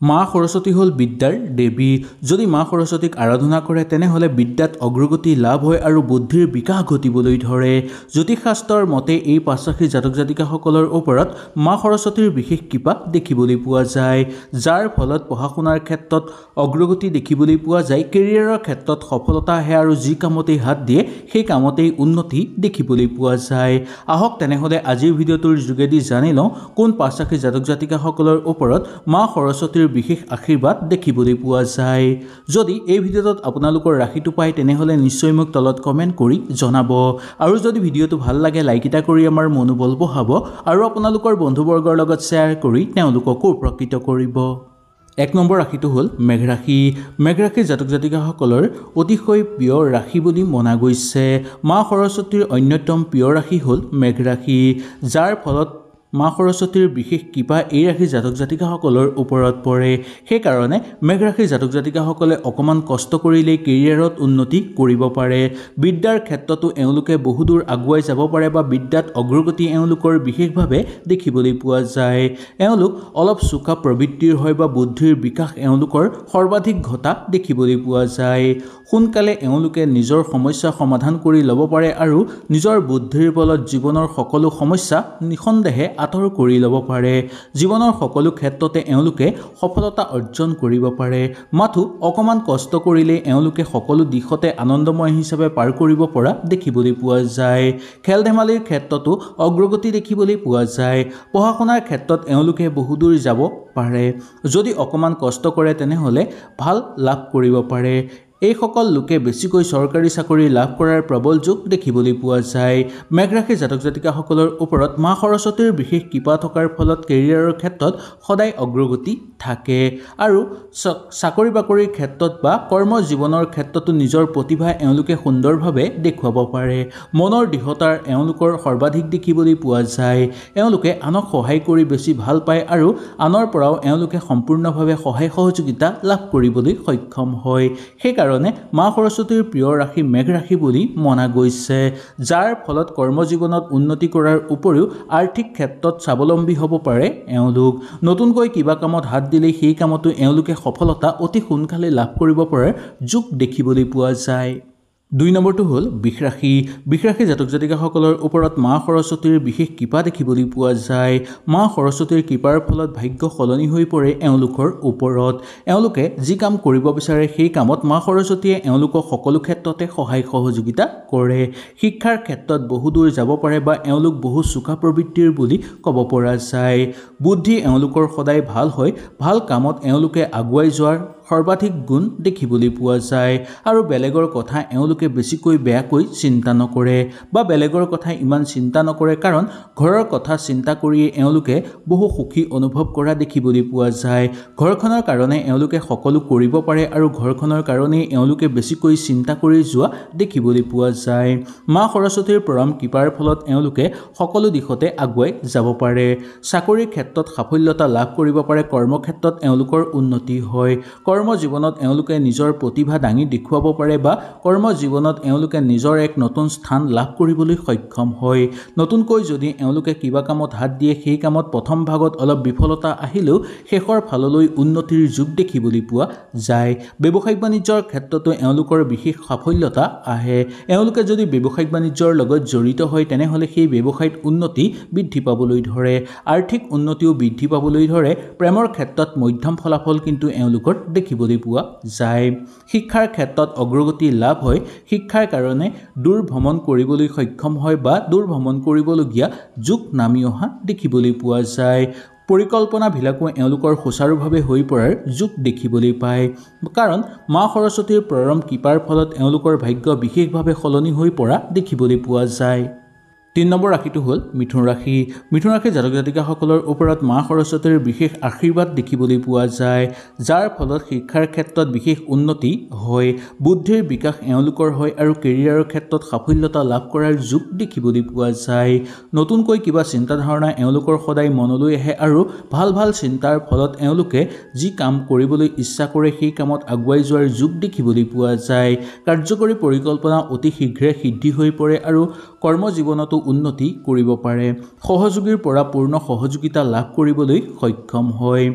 মা সৰস্বতী হল বিদ্যাৰ দেৱী। যদি মা সৰস্বতীক আৰাধনা কৰে তেনেহলে বিদ্যাত অগ্ৰগতি লাভ হয় আৰু বুদ্ধিৰ বিকাশ ঘটিবলৈ ধৰে। জ্যোতিষশাস্ত্ৰৰ মতে এই 5 ৰাশিৰ জাতক জাতিকাসকলৰ ওপৰত মা সৰস্বতীৰ বিশেষ কৃপা দেখিবলৈ পোৱা যায়, যাৰ ফলত পঢ়া শুনাৰ ক্ষেত্ৰত অগ্ৰগতি দেখিবলৈ পোৱা যায়, কেৰিয়াৰৰ ক্ষেত্ৰত সফলতা আহে আৰু যি কামতেই হাত দিয়ে সেই কামতেই উন্নতি দেখিবলৈ পোৱা যায়। আহক তেনেহলে আজিৰ ভিডিঅ'টোৰ যোগেদি জানি লওঁ কোন 5 ৰাশিৰ জাতক জাতিকাসকলৰ ওপৰত মা সৰস্বতীৰ বিশেষ আশীৰ্বাদ দেখিবলৈ পোৱা যায়। যদি এই ভিডিঅ'টোত আপোনালোকৰ ৰাশিটো পায় তেনেহলে নিশ্চয় মোক তলত কমেন্ট কৰি জনাব আৰু যদি ভিডিঅ'টো ভাল লাগে লাইক এটা কৰি আমাৰ মনোবল বঢ়াব আৰু আপোনালোকৰ বন্ধুবৰ্গৰ লগত শ্বেয়াৰ কৰি তেওঁলোককো উপকৃত কৰিব। 1 নম্বৰ ৰাশিটো হ'ল মেঘ ৰাশি। মেঘ ৰাশিৰ জাতক জাতিকাসকলৰ অতিশয় প্ৰিয় ৰাশি বুলি মনা গৈছে। মা সৰস্বতীৰ অন্যতম প্ৰিয় ৰাশি হ'ল মেঘ ৰাশি, যাৰ ফলত মা সৰস্বতীৰ বিশেষ কৃপা এই ৰাশিৰ জাতক জাতিকাসকলৰ ওপৰত পৰে। সেইকাৰণে মেঘ ৰাশিৰ জাতক জাতিকাসকলে অকণমান কষ্ট কৰিলেই কেৰিয়াৰত উন্নতি কৰিব পাৰে। বিদ্যাৰ ক্ষেত্ৰতো এওঁলোকে বহুদূৰ আগুৱাই যাব পাৰে বা বিদ্যাত অগ্ৰগতি এওঁলোকৰ বিশেষভাৱে দেখিবলৈ পোৱা যায়। এওঁলোক অলপ চোকা প্ৰবৃত্তিৰ হয় বা বুদ্ধিৰ বিকাশ এওঁলোকৰ সৰ্বাধিক ঘটা দেখিবলৈ পোৱা যায়। সোনকালে এওঁলোকে নিজৰ সমস্যা সমাধান কৰি ল'ব পাৰে আৰু নিজৰ বুদ্ধিৰ বলত জীৱনৰ সকলো সমস্যা নিঃসন্দেহে আঁতৰ কৰি ল'ব পাৰে। জীৱনৰ সকলো ক্ষেত্ৰতে এওঁলোকে সফলতা অৰ্জন কৰিব পাৰে। মাথো অকণমান কষ্ট কৰিলে এওঁলোকে সকলো দিশতে আনন্দময় হিচাপে পাৰ কৰিব পৰা দেখিবলৈ পোৱা যায়। খেল ধেমালিৰ ক্ষেত্ৰতো অগ্ৰগতি দেখিবলৈ পোৱা যায়। পঢ়া শুনাৰ ক্ষেত্ৰত এওঁলোকে বহুদূৰ যাব পাৰে। যদি অকণমান কষ্ট কৰে তেনেহলে ভাল লাভ কৰিব পাৰে। এইসকল লোকে বেছিকৈ চৰকাৰী চাকৰি লাভ কৰাৰ প্ৰবল যোগ দেখিবলৈ পোৱা যায়। মেঘ ৰাশিৰ জাতক জাতিকাসকলৰ ওপৰত মা সৰস্বতীৰ বিশেষ কৃপা থকাৰ ফলত কেৰিয়াৰৰ ক্ষেত্ৰত সদায় অগ্ৰগতি থাকে আৰু চাকৰি বাকৰিৰ ক্ষেত্ৰত বা কৰ্ম জীৱনৰ ক্ষেত্ৰতো নিজৰ প্ৰতিভা এওঁলোকে সুন্দৰভাৱে দেখুৱাব পাৰে। মনৰ দৃঢ়তাৰ এওঁলোকৰ সৰ্বাধিক দেখিবলৈ পোৱা যায়। এওঁলোকে আনক সহায় কৰি বেছি ভাল পায় আৰু আনৰ পৰাও এওঁলোকে সম্পূৰ্ণভাৱে সহায় সহযোগিতা লাভ কৰিবলৈ সক্ষম হয়। সেইকাৰণে মা সৰস্বতীৰ প্ৰিয় ৰাশি মেঘ ৰাশি বুলি মনা গৈছে, যাৰ ফলত কৰ্মজীৱনত উন্নতি কৰাৰ উপৰিও আৰ্থিক ক্ষেত্ৰত স্বাৱলম্বী হ'ব পাৰে এওঁলোক। নতুনকৈ কিবা কামত হাত দিলেই সেই কামতো এওঁলোকে সফলতা অতি সোনকালে লাভ কৰিব পৰাৰ যোগ দেখিবলৈ পোৱা যায়। 2 নম্বৰটো হ'ল বৃষ ৰাশি। বৃষ ৰাশিৰ জাতক জাতিকাসকলৰ ওপৰত মা সৰস্বতীৰ বিশেষ কৃপা দেখিবলৈ পোৱা যায়। মা সৰস্বতীৰ কৃপাৰ ফলত ভাগ্য সলনি হৈ পৰে এওঁলোকৰ ওপৰত। এওঁলোকে যি কাম কৰিব বিচাৰে সেই কামত মা সৰস্বতীয়ে এওঁলোকক সকলো ক্ষেত্ৰতে সহায় সহযোগিতা কৰে। শিক্ষাৰ ক্ষেত্ৰত বহুদূৰ যাব পাৰে বা এওঁলোক বহু চোকা প্ৰবৃত্তিৰ বুলি ক'ব পৰা যায়। বুদ্ধি এওঁলোকৰ সদায় ভাল হয়। ভাল কামত এওঁলোকে আগুৱাই যোৱাৰ সৰ্বাধিক গুণ দেখিবলৈ পোৱা যায় আৰু বেলেগৰ কথা এওঁলোকে বেছিকৈ বেয়াকৈ চিন্তা নকৰে বা বেলেগৰ কথা ইমান চিন্তা নকৰে, কাৰণ ঘৰৰ কথা চিন্তা কৰিয়ে এওঁলোকে বহু সুখী অনুভৱ কৰা দেখিবলৈ পোৱা যায়। ঘৰখনৰ কাৰণে এওঁলোকে সকলো কৰিব পাৰে আৰু ঘৰখনৰ কাৰণেই এওঁলোকে বেছিকৈ চিন্তা কৰি যোৱা দেখিবলৈ পোৱা যায়। মা সৰস্বতীৰ পৰম কৃপাৰ ফলত এওঁলোকে সকলো দিশতে আগুৱাই যাব পাৰে। চাকৰিৰ ক্ষেত্ৰত সাফল্যতা লাভ কৰিব পাৰে। কৰ্মক্ষেত্ৰত এওঁলোকৰ উন্নতি হয়। কৰ্ম জীৱনত এওঁলোকে নিজৰ প্ৰতিভা দাঙি দেখুৱাব পাৰে বা কৰ্ম জীৱনত এওঁলোকে নিজৰ এক নতুন স্থান লাভ কৰিবলৈ সক্ষম হয়। নতুনকৈ যদি এওঁলোকে কিবা কামত হাত দিয়ে সেই কামত প্ৰথম ভাগত অলপ বিফলতা আহিলেও শেষৰ ফাললৈ উন্নতিৰ যোগ দেখিবলৈ পোৱা যায়। ব্যৱসায়িক বাণিজ্যৰ ক্ষেত্ৰতো এওঁলোকৰ বিশেষ সাফল্যতা আহে। এওঁলোকে যদি ব্যৱসায়িক বাণিজ্যৰ লগত জড়িত হয় তেনেহলে সেই ব্যৱসায়ত উন্নতি বৃদ্ধি পাবলৈ ধৰে। আৰ্থিক উন্নতিও বৃদ্ধি পাবলৈ ধৰে। প্ৰেমৰ ক্ষেত্ৰত মধ্যম ফলাফল কিন্তু এওঁলোকৰ দেখিবলৈ পোৱা যায়। শিক্ষাৰ ক্ষেত্ৰত অগ্ৰগতি লাভ হয়। শিক্ষাৰ কাৰণে দূৰ ভ্ৰমণ কৰিবলৈ সক্ষম হয় বা দূৰ ভ্ৰমণ কৰিবলগীয়া যোগ নামি অহা দেখিবলৈ পোৱা যায়। পৰিকল্পনাবিলাকো এওঁলোকৰ সুচাৰুভাৱে হৈ পৰাৰ যোগ দেখিবলৈ পায়, কাৰণ মা সৰস্বতীৰ পৰম কৃপাৰ ফলত এওঁলোকৰ ভাগ্য বিশেষভাৱে সলনি হৈ পৰা দেখিবলৈ পোৱা যায়। 3 নম্বৰ ৰাশিটো হ'ল মিথুন ৰাশি। মিথুন ৰাশিৰ জাতক জাতিকাসকলৰ ওপৰত মা সৰস্বতীৰ বিশেষ আশীৰ্বাদ দেখিবলৈ পোৱা যায়, যাৰ ফলত শিক্ষাৰ ক্ষেত্ৰত বিশেষ উন্নতি হয়। বুদ্ধিৰ বিকাশ এওঁলোকৰ হয় আৰু কেৰিয়াৰৰ ক্ষেত্ৰত সাফল্যতা লাভ কৰাৰ যোগ দেখিবলৈ পোৱা যায়। নতুনকৈ কিবা চিন্তাধাৰণা এওঁলোকৰ সদায় মনলৈ আহে আৰু ভাল ভাল চিন্তাৰ ফলত এওঁলোকে যি কাম কৰিবলৈ ইচ্ছা কৰে সেই কামত আগুৱাই যোৱাৰ যোগ দেখিবলৈ পোৱা যায়। কাৰ্যকৰী পৰিকল্পনা অতি শীঘ্ৰে সিদ্ধি হৈ পৰে আৰু কৰ্মজীৱনতো উন্নতি কৰিব পাৰে। সহযোগীৰ পৰা পূৰ্ণ সহযোগিতা লাভ কৰিবলৈ সক্ষম হয়।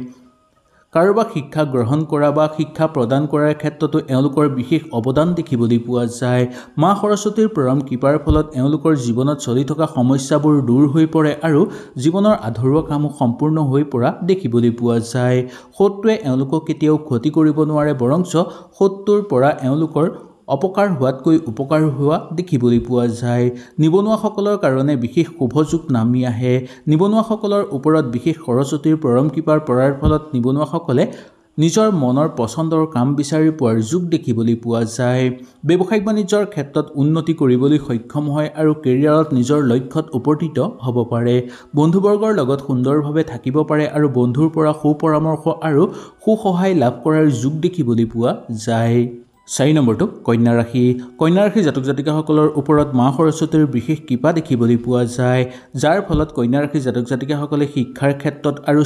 কাৰোবাক শিক্ষা গ্ৰহণ কৰা বা শিক্ষা প্ৰদান কৰাৰ ক্ষেত্ৰতো এওঁলোকৰ বিশেষ অৱদান দেখিবলৈ পোৱা যায়। মা সৰস্বতীৰ পৰম কৃপাৰ ফলত এওঁলোকৰ জীৱনত চলি থকা সমস্যাবোৰ দূৰ হৈ পৰে আৰু জীৱনৰ আধৰুৱা কামো সম্পূৰ্ণ হৈ পৰা দেখিবলৈ পোৱা যায়। শত্ৰুৱে এওঁলোকক কেতিয়াও ক্ষতি কৰিব নোৱাৰে, বৰঞ্চ শত্ৰুৰ পৰা এওঁলোকৰ অপকাৰ হোৱাতকৈ উপকাৰ হোৱা দেখিবলৈ পোৱা যায়। নিবনুৱাসকলৰ কাৰণে বিশেষ শুভযোগ নামি আহে। নিবনুৱাসকলৰ ওপৰত বিশেষ সৰস্বতীৰ পৰম কৃপাৰ পৰাৰ ফলত নিবনুৱাসকলে নিজৰ মনৰ পচন্দৰ কাম বিচাৰি পোৱাৰ যোগ দেখিবলৈ পোৱা যায়। ব্যৱসায়িক বাণিজ্যৰ ক্ষেত্ৰত উন্নতি কৰিবলৈ সক্ষম হয় আৰু কেৰিয়াৰত নিজৰ লক্ষ্যত উপনীত হ'ব পাৰে। বন্ধুবৰ্গৰ লগত সুন্দৰভাৱে থাকিব পাৰে আৰু বন্ধুৰ পৰা সুপৰামৰ্শ আৰু সুসহায় লাভ কৰাৰ যোগ দেখিবলৈ পোৱা যায়। 4 নম্বৰটো কন্যা ৰাশি। কন্যা ৰাশিৰ জাতক জাতিকাসকলৰ ওপৰত মা সৰস্বতীৰ বিশেষ কৃপা দেখিবলৈ পোৱা যায়, যাৰ ফলত কন্যা ৰাশিৰ জাতক জাতিকাসকলে শিক্ষাৰ ক্ষেত্ৰত আৰু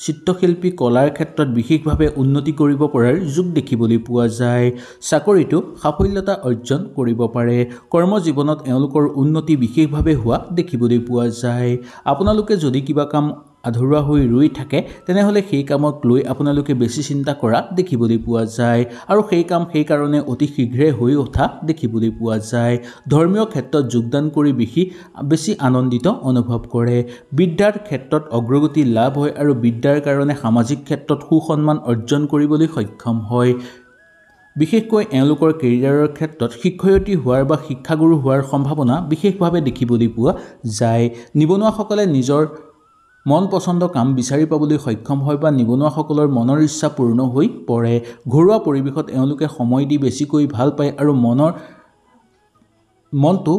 চিত্ৰশিল্পী কলাৰ ক্ষেত্ৰত বিশেষভাৱে উন্নতি কৰিব পৰাৰ যোগ দেখিবলৈ পোৱা যায়। চাকৰিটো সাফল্যতা অৰ্জন কৰিব পাৰে। কৰ্মজীৱনত এওঁলোকৰ উন্নতি বিশেষভাৱে হোৱা দেখিবলৈ পোৱা যায়। আপোনালোকে যদি কিবা কাম আধৰুৱা হৈ ৰৈ থাকে তেনেহ'লে সেই কামক লৈ আপোনালোকে বেছি চিন্তা কৰা দেখিবলৈ পোৱা যায় আৰু সেই কাম সেই কাৰণে অতি শীঘ্ৰে হৈ উঠা দেখিবলৈ পোৱা যায়। ধৰ্মীয় ক্ষেত্ৰত যোগদান কৰি বেছি আনন্দিত অনুভৱ কৰে। বিদ্যাৰ ক্ষেত্ৰত অগ্ৰগতি লাভ হয় আৰু বিদ্যাৰ কাৰণে সামাজিক ক্ষেত্ৰত সুসন্মান অৰ্জন কৰিবলৈ সক্ষম হয়। বিশেষকৈ এওঁলোকৰ কেৰিয়াৰৰ ক্ষেত্ৰত শিক্ষয়িত্ৰী হোৱাৰ বা শিক্ষাগুৰু হোৱাৰ সম্ভাৱনা বিশেষভাৱে দেখিবলৈ পোৱা যায়। নিবনুৱাসকলে নিজৰ মন পচন্দ কাম বিচাৰি পাবলৈ সক্ষম হয় বা নিবনুৱাসকলৰ মনৰ ইচ্ছা পূৰ্ণ হৈ পৰে। ঘৰুৱা পৰিৱেশত এওঁলোকে সময় দি বেছিকৈ ভাল পায় আৰু মনটো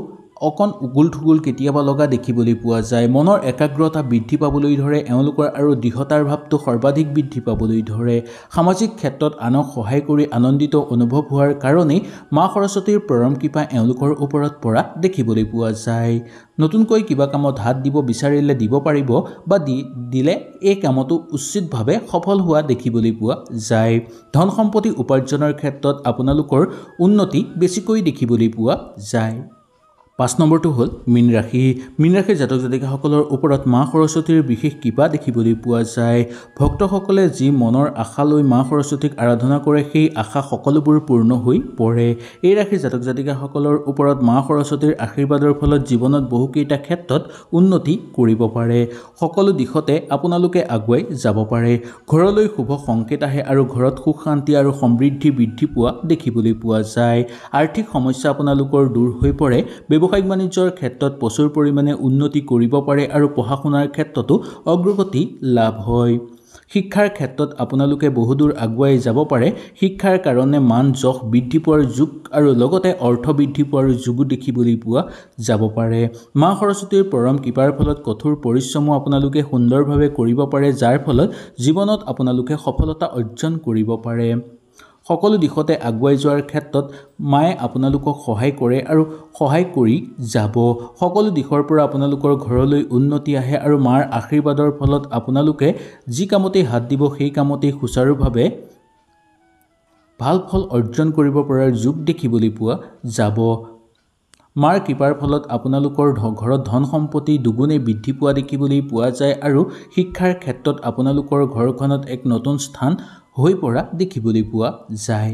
অকণ উগুল থুগুল কেতিয়াবা লগা দেখিবলৈ পোৱা যায়। মনৰ একাগ্ৰতা বৃদ্ধি পাবলৈ ধৰে এওঁলোকৰ আৰু দৃঢ়তাৰ ভাৱটো সৰ্বাধিক বৃদ্ধি পাবলৈ ধৰে। সামাজিক ক্ষেত্ৰত আনক সহায় কৰি আনন্দিত অনুভৱ হোৱাৰ কাৰণেই মা সৰস্বতীৰ পৰম কৃপা এওঁলোকৰ ওপৰত পৰা দেখিবলৈ পোৱা যায়। নতুনকৈ কিবা কামত হাত দিব বিচাৰিলে দিব পাৰিব বা দিলে এই কামতো উচিতভাৱে সফল হোৱা দেখিবলৈ পোৱা যায়। ধন সম্পত্তি উপাৰ্জনৰ ক্ষেত্ৰত আপোনালোকৰ উন্নতি বেছিকৈ দেখিবলৈ পোৱা যায়। 5 নম্বৰটো হ'ল মীন ৰাশি। মীন ৰাশিৰ জাতক জাতিকাসকলৰ ওপৰত মা সৰস্বতীৰ বিশেষ কৃপা দেখিবলৈ পোৱা যায়। ভক্তসকলে যি মনৰ আশা লৈ মা সৰস্বতীক আৰাধনা কৰে সেই আশা সকলোবোৰ পূৰ্ণ হৈ পৰে। এই ৰাশিৰ জাতক জাতিকাসকলৰ ওপৰত মা সৰস্বতীৰ আশীৰ্বাদৰ ফলত জীৱনত বহুকেইটা ক্ষেত্ৰত উন্নতি কৰিব পাৰে। সকলো দিশতে আপোনালোকে আগুৱাই যাব পাৰে। ঘৰলৈ শুভ সংকেত আহে আৰু ঘৰত সুখ শান্তি আৰু সমৃদ্ধি বৃদ্ধি পোৱা দেখিবলৈ পোৱা যায়। আৰ্থিক সমস্যা আপোনালোকৰ দূৰ হৈ পৰে। ব্যৱসায়িক বাণিজ্যৰ ক্ষেত্ৰত প্ৰচুৰ পৰিমাণে উন্নতি কৰিব পাৰে আৰু পঢ়া শুনাৰ ক্ষেত্ৰতো অগ্ৰগতি লাভ হয়। শিক্ষাৰ ক্ষেত্ৰত আপোনালোকে বহুদূৰ আগুৱাই যাব পাৰে। শিক্ষাৰ কাৰণে মান যশ বৃদ্ধি পোৱাৰ যোগ আৰু লগতে অৰ্থ বৃদ্ধি পোৱাৰ যোগো দেখিবলৈ পোৱা যাব পাৰে। মা সৰস্বতীৰ পৰম কৃপাৰ ফলত কঠোৰ পৰিশ্ৰমো আপোনালোকে সুন্দৰভাৱে কৰিব পাৰে, যাৰ ফলত জীৱনত আপোনালোকে সফলতা অৰ্জন কৰিব পাৰে। সকলো দিশতে আগুৱাই যোৱাৰ ক্ষেত্ৰত মায়ে আপোনালোকক সহায় কৰে আৰু সহায় কৰি যাব। সকলো দিশৰ পৰা আপোনালোকৰ ঘৰলৈ উন্নতি আহে আৰু মাৰ আশীৰ্বাদৰ ফলত আপোনালোকে যি কামতেই হাত দিব সেই কামতেই সুচাৰুভাৱে ভাল ফল অৰ্জন কৰিব পৰাৰ যোগ দেখিবলৈ পোৱা যাব। মাৰ কৃপাৰ ফলত আপোনালোকৰ ঘৰত ধন সম্পত্তি দুগুণে বৃদ্ধি পোৱা দেখিবলৈ পোৱা যায় আৰু শিক্ষাৰ ক্ষেত্ৰত আপোনালোকৰ ঘৰখনত এক নতুন স্থান হৈ পৰা দেখিবলৈ পোৱা যায়।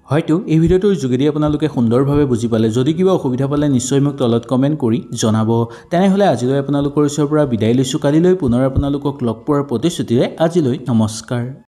হয়তো এই ভিডিঅ'টোৰ যোগেদি আপোনালোকে সুন্দৰভাৱে বুজি পালে। যদি কিবা অসুবিধা পালে নিশ্চয় মোক তলত কমেণ্ট কৰি জনাব। তেনেহ'লে আজিলৈ আপোনালোকৰ ওচৰৰ পৰা বিদায় লৈছোঁ। কালিলৈ পুনৰ আপোনালোকক লগ পোৱাৰ প্ৰতিশ্ৰুতিৰে আজিলৈ নমস্কাৰ।